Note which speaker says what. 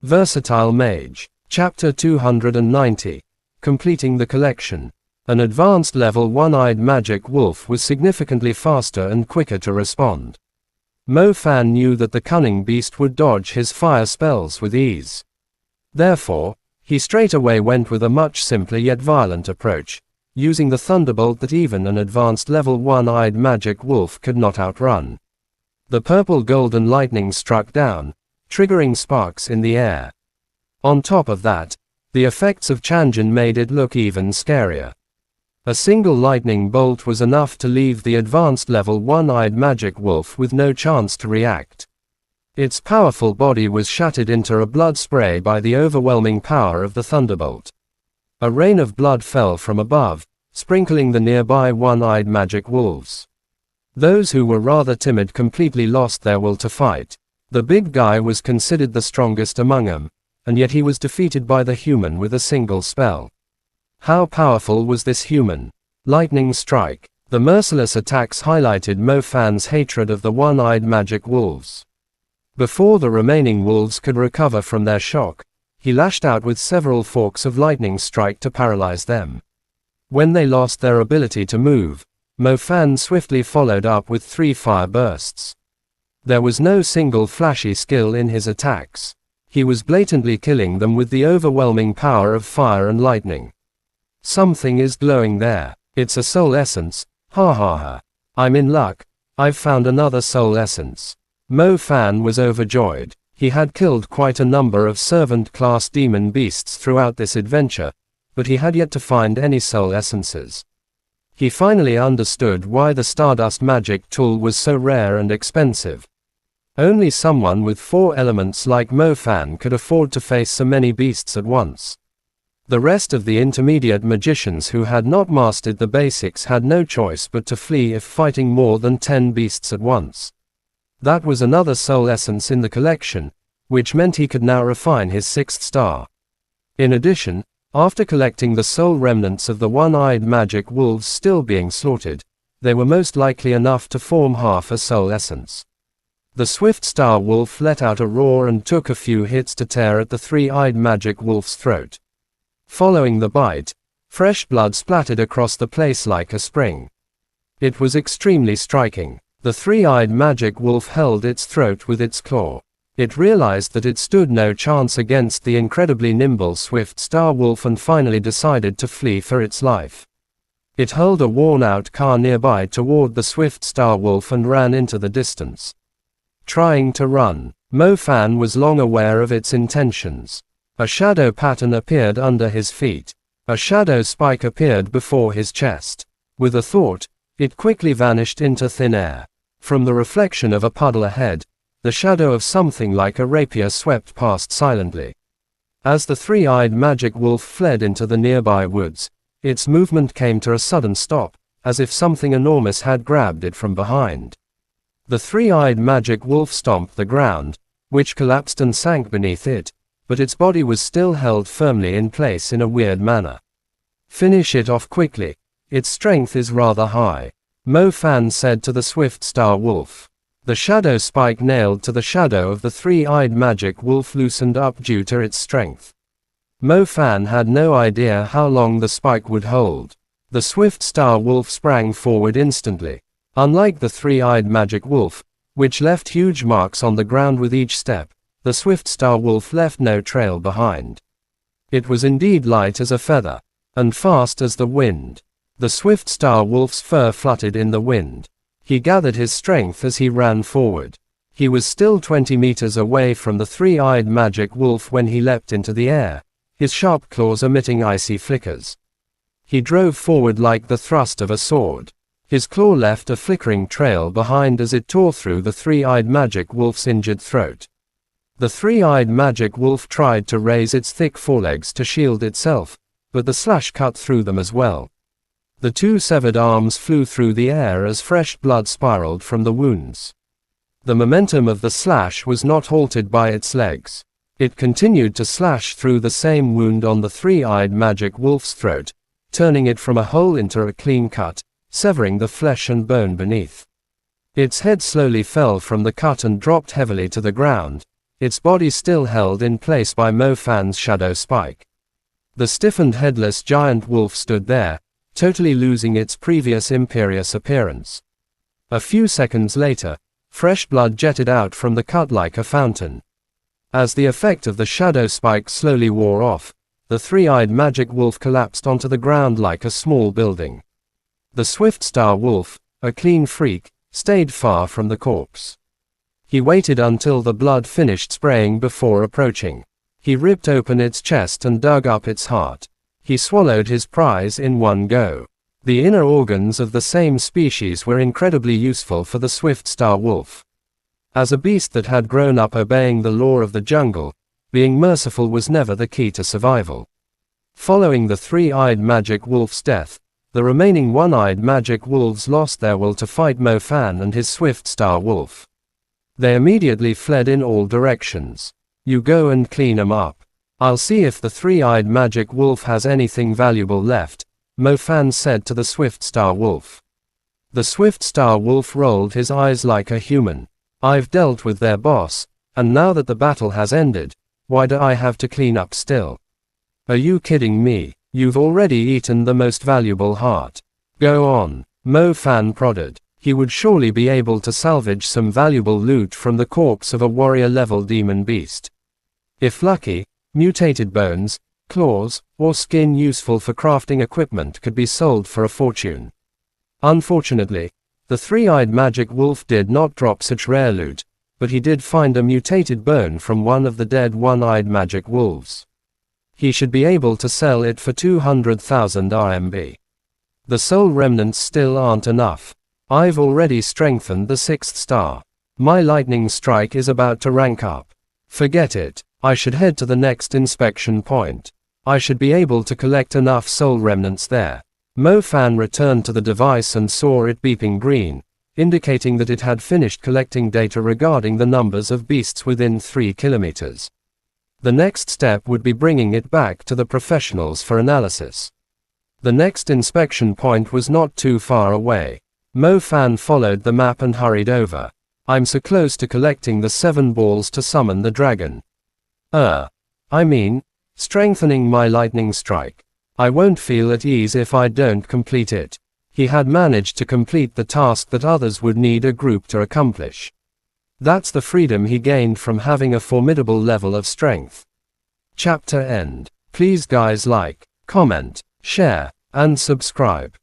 Speaker 1: Versatile Mage. Chapter 290. Completing the collection. An advanced level one-eyed magic wolf was significantly faster and quicker to respond. Mo Fan knew that the cunning beast would dodge his fire spells with ease. Therefore, he straightaway went with a much simpler yet violent approach, using the thunderbolt that even an advanced level one-eyed magic wolf could not outrun. The purple-golden lightning struck down, triggering sparks in the air. On top of that, the effects of Chanjin made it look even scarier. A single lightning bolt was enough to leave the advanced level one-eyed magic wolf with no chance to react. Its powerful body was shattered into a blood spray by the overwhelming power of the thunderbolt. A rain of blood fell from above, sprinkling the nearby one-eyed magic wolves. Those who were rather timid completely lost their will to fight. The big guy was considered the strongest among them, and yet he was defeated by the human with a single spell. How powerful was this human? Lightning strike. The merciless attacks highlighted Mo Fan's hatred of the one-eyed magic wolves. Before the remaining wolves could recover from their shock, he lashed out with several forks of lightning strike to paralyze them. When they lost their ability to move, Mo Fan swiftly followed up with 3 fire bursts. There was no single flashy skill in his attacks. He was blatantly killing them with the overwhelming power of fire and lightning. Something is glowing there. It's a soul essence. Ha ha ha. I'm in luck. I've found another soul essence. Mo Fan was overjoyed. He had killed quite a number of servant-class demon beasts throughout this adventure, but he had yet to find any soul essences. He finally understood why the Stardust magic tool was so rare and expensive. Only someone with 4 elements like Mo Fan could afford to face so many beasts at once. The rest of the intermediate magicians who had not mastered the basics had no choice but to flee if fighting more than 10 beasts at once. That was another soul essence in the collection, which meant he could now refine his 6th star. In addition, after collecting the soul remnants of the one-eyed magic wolves still being slaughtered, they were most likely enough to form half a soul essence. The swift star wolf let out a roar and took a few hits to tear at the 3-eyed magic wolf's throat. Following the bite, fresh blood splattered across the place like a spring. It was extremely striking. The 3-eyed magic wolf held its throat with its claw. It realized that it stood no chance against the incredibly nimble swift star wolf and finally decided to flee for its life. It hurled a worn-out car nearby toward the swift star wolf and ran into the distance. Trying to run, Mo Fan was long aware of its intentions. A shadow pattern appeared under his feet. A shadow spike appeared before his chest. With a thought, it quickly vanished into thin air. From the reflection of a puddle ahead, the shadow of something like a rapier swept past silently. As the 3-eyed magic wolf fled into the nearby woods, its movement came to a sudden stop, as if something enormous had grabbed it from behind. The 3-eyed magic wolf stomped the ground, which collapsed and sank beneath it, but its body was still held firmly in place in a weird manner. Finish it off quickly. Its strength is rather high, Mo Fan said to the swift star wolf. The shadow spike nailed to the shadow of the 3-eyed magic wolf loosened up due to its strength. Mo Fan had no idea how long the spike would hold. The swift star wolf sprang forward instantly. Unlike the 3-eyed magic wolf, which left huge marks on the ground with each step, the swift star wolf left no trail behind. It was indeed light as a feather, and fast as the wind. The swift star wolf's fur fluttered in the wind. He gathered his strength as he ran forward. He was still 20 meters away from the 3-eyed magic wolf when he leapt into the air, his sharp claws emitting icy flickers. He drove forward like the thrust of a sword. His claw left a flickering trail behind as it tore through the 3-eyed magic wolf's injured throat. The 3-eyed magic wolf tried to raise its thick forelegs to shield itself, but the slash cut through them as well. The 2 severed arms flew through the air as fresh blood spiraled from the wounds. The momentum of the slash was not halted by its legs. It continued to slash through the same wound on the 3-eyed magic wolf's throat, turning it from a hole into a clean cut, severing the flesh and bone beneath. Its head slowly fell from the cut and dropped heavily to the ground, its body still held in place by Mo Fan's shadow spike. The stiffened headless giant wolf stood there, totally losing its previous imperious appearance. A few seconds later, fresh blood jetted out from the cut like a fountain. As the effect of the shadow spike slowly wore off, the three-eyed magic wolf collapsed onto the ground like a small building. The Swift Star Wolf, a clean freak, stayed far from the corpse. He waited until the blood finished spraying before approaching. He ripped open its chest and dug up its heart. He swallowed his prize in one go. The inner organs of the same species were incredibly useful for the Swift Star Wolf. As a beast that had grown up obeying the law of the jungle, being merciful was never the key to survival. Following the three-eyed magic wolf's death, the remaining one-eyed magic wolves lost their will to fight Mo Fan and his Swift Star Wolf. They immediately fled in all directions. You go and clean 'em up. I'll see if the three-eyed magic wolf has anything valuable left, Mo Fan said to the Swift Star Wolf. The Swift Star Wolf rolled his eyes like a human. I've dealt with their boss, and now that the battle has ended, why do I have to clean up still? Are you kidding me? You've already eaten the most valuable heart. Go on, Mo Fan prodded. He would surely be able to salvage some valuable loot from the corpse of a warrior-level demon beast. If lucky, mutated bones, claws, or skin useful for crafting equipment could be sold for a fortune. Unfortunately, the three-eyed magic wolf did not drop such rare loot, but he did find a mutated bone from one of the dead one-eyed magic wolves. He should be able to sell it for 200,000 RMB. The soul remnants still aren't enough. I've already strengthened the 6th star. My lightning strike is about to rank up. Forget it. I should head to the next inspection point. I should be able to collect enough soul remnants there. Mo Fan returned to the device and saw it beeping green, indicating that it had finished collecting data regarding the numbers of beasts within 3 kilometers. The next step would be bringing it back to the professionals for analysis. The next inspection point was not too far away. Mo Fan followed the map and hurried over. I'm so close to collecting the 7 balls to summon the dragon. Strengthening my lightning strike. I won't feel at ease if I don't complete it. He had managed to complete the task that others would need a group to accomplish. That's the freedom he gained from having a formidable level of strength. Chapter end. Please guys like, comment, share, and subscribe.